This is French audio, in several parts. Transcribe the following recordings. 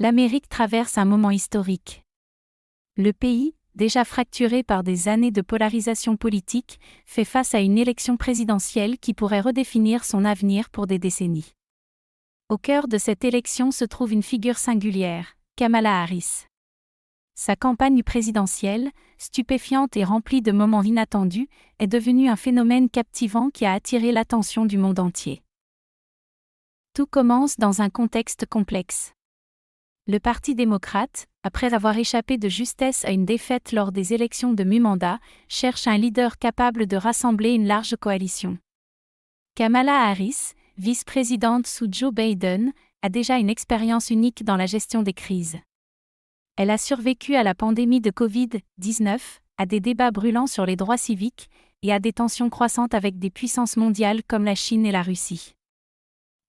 L'Amérique traverse un moment historique. Le pays, déjà fracturé par des années de polarisation politique, fait face à une élection présidentielle qui pourrait redéfinir son avenir pour des décennies. Au cœur de cette élection se trouve une figure singulière, Kamala Harris. Sa campagne présidentielle, stupéfiante et remplie de moments inattendus, est devenue un phénomène captivant qui a attiré l'attention du monde entier. Tout commence dans un contexte complexe. Le Parti démocrate, après avoir échappé de justesse à une défaite lors des élections de mi-mandat, cherche un leader capable de rassembler une large coalition. Kamala Harris, vice-présidente sous Joe Biden, a déjà une expérience unique dans la gestion des crises. Elle a survécu à la pandémie de Covid-19, à des débats brûlants sur les droits civiques, et à des tensions croissantes avec des puissances mondiales comme la Chine et la Russie.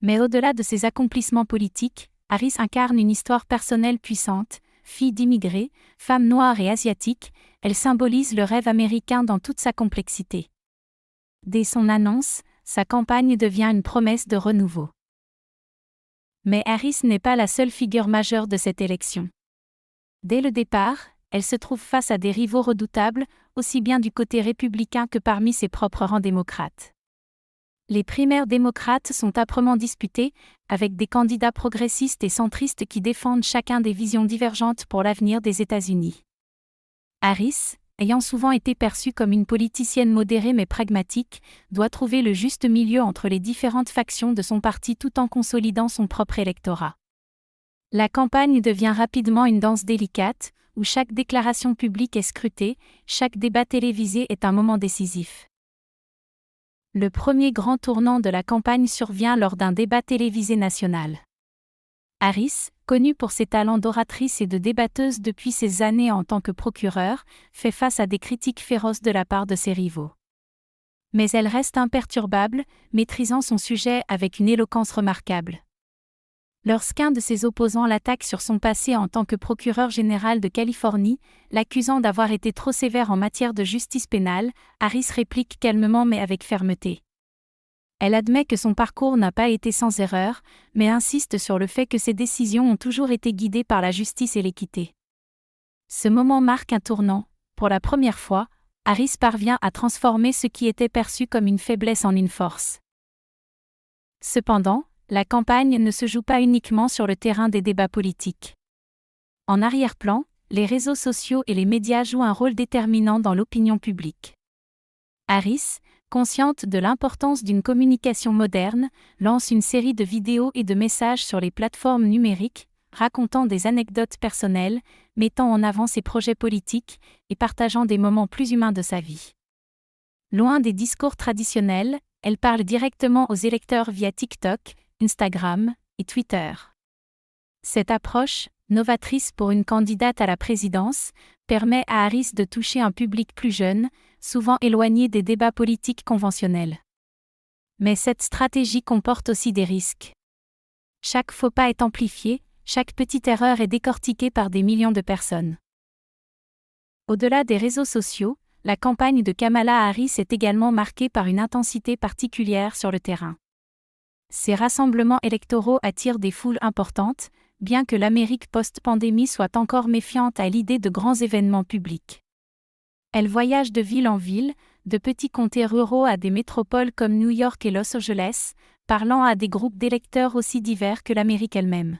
Mais au-delà de ses accomplissements politiques, Harris incarne une histoire personnelle puissante. Fille d'immigrés, femme noire et asiatique, elle symbolise le rêve américain dans toute sa complexité. Dès son annonce, sa campagne devient une promesse de renouveau. Mais Harris n'est pas la seule figure majeure de cette élection. Dès le départ, elle se trouve face à des rivaux redoutables, aussi bien du côté républicain que parmi ses propres rangs démocrates. Les primaires démocrates sont âprement disputées, avec des candidats progressistes et centristes qui défendent chacun des visions divergentes pour l'avenir des États-Unis. Harris, ayant souvent été perçue comme une politicienne modérée mais pragmatique, doit trouver le juste milieu entre les différentes factions de son parti tout en consolidant son propre électorat. La campagne devient rapidement une danse délicate, où chaque déclaration publique est scrutée, chaque débat télévisé est un moment décisif. Le premier grand tournant de la campagne survient lors d'un débat télévisé national. Harris, connue pour ses talents d'oratrice et de débatteuse depuis ses années en tant que procureure, fait face à des critiques féroces de la part de ses rivaux. Mais elle reste imperturbable, maîtrisant son sujet avec une éloquence remarquable. Lorsqu'un de ses opposants l'attaque sur son passé en tant que procureur général de Californie, l'accusant d'avoir été trop sévère en matière de justice pénale, Harris réplique calmement mais avec fermeté. Elle admet que son parcours n'a pas été sans erreur, mais insiste sur le fait que ses décisions ont toujours été guidées par la justice et l'équité. Ce moment marque un tournant. Pour la première fois, Harris parvient à transformer ce qui était perçu comme une faiblesse en une force. Cependant, la campagne ne se joue pas uniquement sur le terrain des débats politiques. En arrière-plan, les réseaux sociaux et les médias jouent un rôle déterminant dans l'opinion publique. Harris, consciente de l'importance d'une communication moderne, lance une série de vidéos et de messages sur les plateformes numériques, racontant des anecdotes personnelles, mettant en avant ses projets politiques et partageant des moments plus humains de sa vie. Loin des discours traditionnels, elle parle directement aux électeurs via TikTok, Instagram et Twitter. Cette approche, novatrice pour une candidate à la présidence, permet à Harris de toucher un public plus jeune, souvent éloigné des débats politiques conventionnels. Mais cette stratégie comporte aussi des risques. Chaque faux pas est amplifié, chaque petite erreur est décortiquée par des millions de personnes. Au-delà des réseaux sociaux, la campagne de Kamala Harris est également marquée par une intensité particulière sur le terrain. Ces rassemblements électoraux attirent des foules importantes, bien que l'Amérique post-pandémie soit encore méfiante à l'idée de grands événements publics. Elle voyage de ville en ville, de petits comtés ruraux à des métropoles comme New York et Los Angeles, parlant à des groupes d'électeurs aussi divers que l'Amérique elle-même.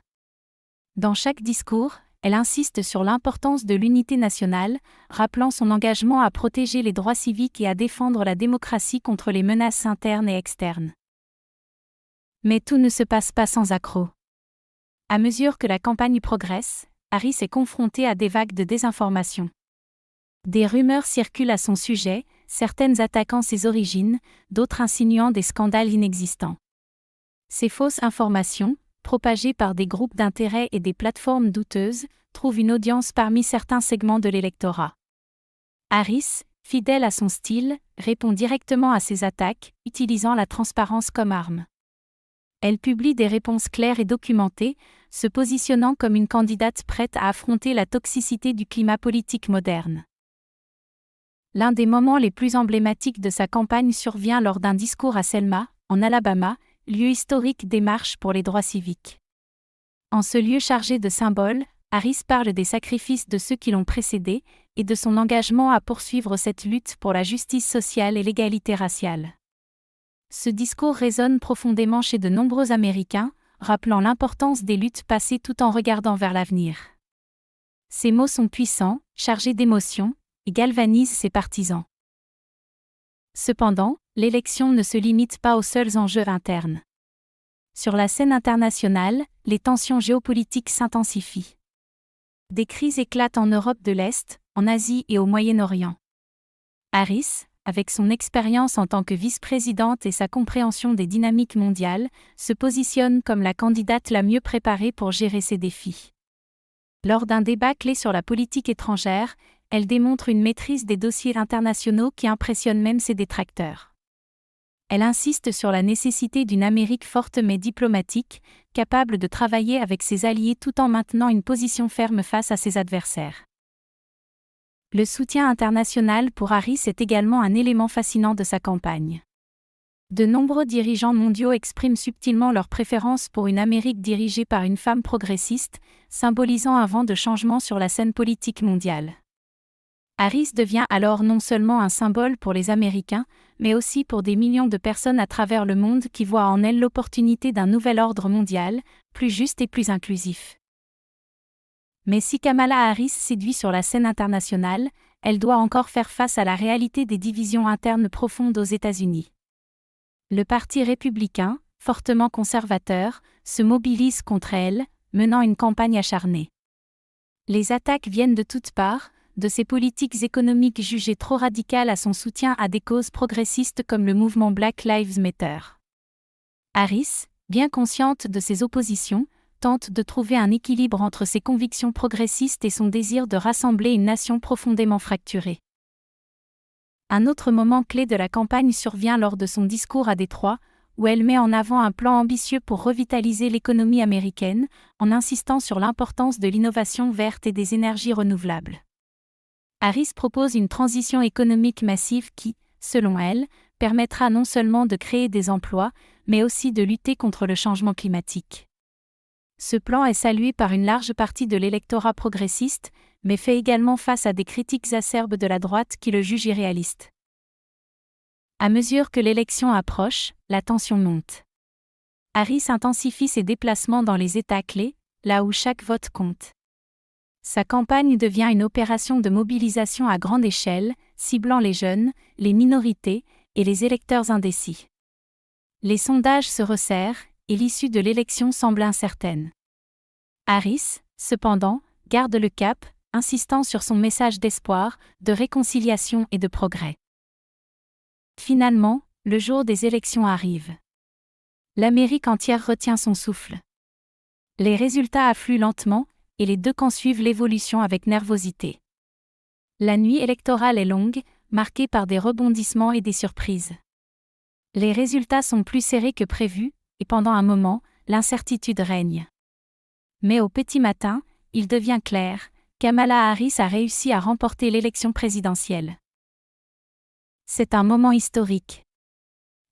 Dans chaque discours, elle insiste sur l'importance de l'unité nationale, rappelant son engagement à protéger les droits civiques et à défendre la démocratie contre les menaces internes et externes. Mais tout ne se passe pas sans accroc. À mesure que la campagne progresse, Harris est confrontée à des vagues de désinformation. Des rumeurs circulent à son sujet, certaines attaquant ses origines, d'autres insinuant des scandales inexistants. Ces fausses informations, propagées par des groupes d'intérêt et des plateformes douteuses, trouvent une audience parmi certains segments de l'électorat. Harris, fidèle à son style, répond directement à ces attaques, utilisant la transparence comme arme. Elle publie des réponses claires et documentées, se positionnant comme une candidate prête à affronter la toxicité du climat politique moderne. L'un des moments les plus emblématiques de sa campagne survient lors d'un discours à Selma, en Alabama, lieu historique des marches pour les droits civiques. En ce lieu chargé de symboles, Harris parle des sacrifices de ceux qui l'ont précédé et de son engagement à poursuivre cette lutte pour la justice sociale et l'égalité raciale. Ce discours résonne profondément chez de nombreux Américains, rappelant l'importance des luttes passées tout en regardant vers l'avenir. Ces mots sont puissants, chargés d'émotion, et galvanisent ses partisans. Cependant, l'élection ne se limite pas aux seuls enjeux internes. Sur la scène internationale, les tensions géopolitiques s'intensifient. Des crises éclatent en Europe de l'Est, en Asie et au Moyen-Orient. Harris, avec son expérience en tant que vice-présidente et sa compréhension des dynamiques mondiales, se positionne comme la candidate la mieux préparée pour gérer ces défis. Lors d'un débat clé sur la politique étrangère, elle démontre une maîtrise des dossiers internationaux qui impressionne même ses détracteurs. Elle insiste sur la nécessité d'une Amérique forte mais diplomatique, capable de travailler avec ses alliés tout en maintenant une position ferme face à ses adversaires. Le soutien international pour Harris est également un élément fascinant de sa campagne. De nombreux dirigeants mondiaux expriment subtilement leur préférence pour une Amérique dirigée par une femme progressiste, symbolisant un vent de changement sur la scène politique mondiale. Harris devient alors non seulement un symbole pour les Américains, mais aussi pour des millions de personnes à travers le monde qui voient en elle l'opportunité d'un nouvel ordre mondial, plus juste et plus inclusif. Mais si Kamala Harris séduit sur la scène internationale, elle doit encore faire face à la réalité des divisions internes profondes aux États-Unis. Le Parti républicain, fortement conservateur, se mobilise contre elle, menant une campagne acharnée. Les attaques viennent de toutes parts, de ses politiques économiques jugées trop radicales à son soutien à des causes progressistes comme le mouvement Black Lives Matter. Harris, bien consciente de ses oppositions, tente de trouver un équilibre entre ses convictions progressistes et son désir de rassembler une nation profondément fracturée. Un autre moment clé de la campagne survient lors de son discours à Détroit, où elle met en avant un plan ambitieux pour revitaliser l'économie américaine, en insistant sur l'importance de l'innovation verte et des énergies renouvelables. Harris propose une transition économique massive qui, selon elle, permettra non seulement de créer des emplois, mais aussi de lutter contre le changement climatique. Ce plan est salué par une large partie de l'électorat progressiste, mais fait également face à des critiques acerbes de la droite qui le jugent irréaliste. À mesure que l'élection approche, la tension monte. Harris intensifie ses déplacements dans les États clés, là où chaque vote compte. Sa campagne devient une opération de mobilisation à grande échelle, ciblant les jeunes, les minorités et les électeurs indécis. Les sondages se resserrent, et l'issue de l'élection semble incertaine. Harris, cependant, garde le cap, insistant sur son message d'espoir, de réconciliation et de progrès. Finalement, le jour des élections arrive. L'Amérique entière retient son souffle. Les résultats affluent lentement, et les deux camps suivent l'évolution avec nervosité. La nuit électorale est longue, marquée par des rebondissements et des surprises. Les résultats sont plus serrés que prévu, et pendant un moment, l'incertitude règne. Mais au petit matin, il devient clair, Kamala Harris a réussi à remporter l'élection présidentielle. C'est un moment historique.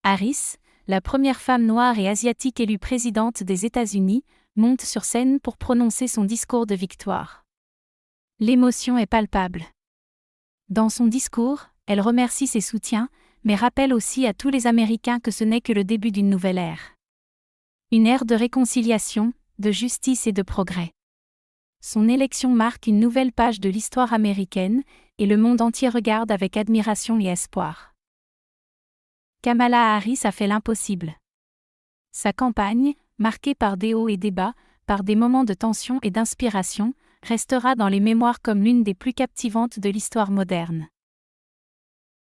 Harris, la première femme noire et asiatique élue présidente des États-Unis, monte sur scène pour prononcer son discours de victoire. L'émotion est palpable. Dans son discours, elle remercie ses soutiens, mais rappelle aussi à tous les Américains que ce n'est que le début d'une nouvelle ère. Une ère de réconciliation, de justice et de progrès. Son élection marque une nouvelle page de l'histoire américaine, et le monde entier regarde avec admiration et espoir. Kamala Harris a fait l'impossible. Sa campagne, marquée par des hauts et des bas, par des moments de tension et d'inspiration, restera dans les mémoires comme l'une des plus captivantes de l'histoire moderne.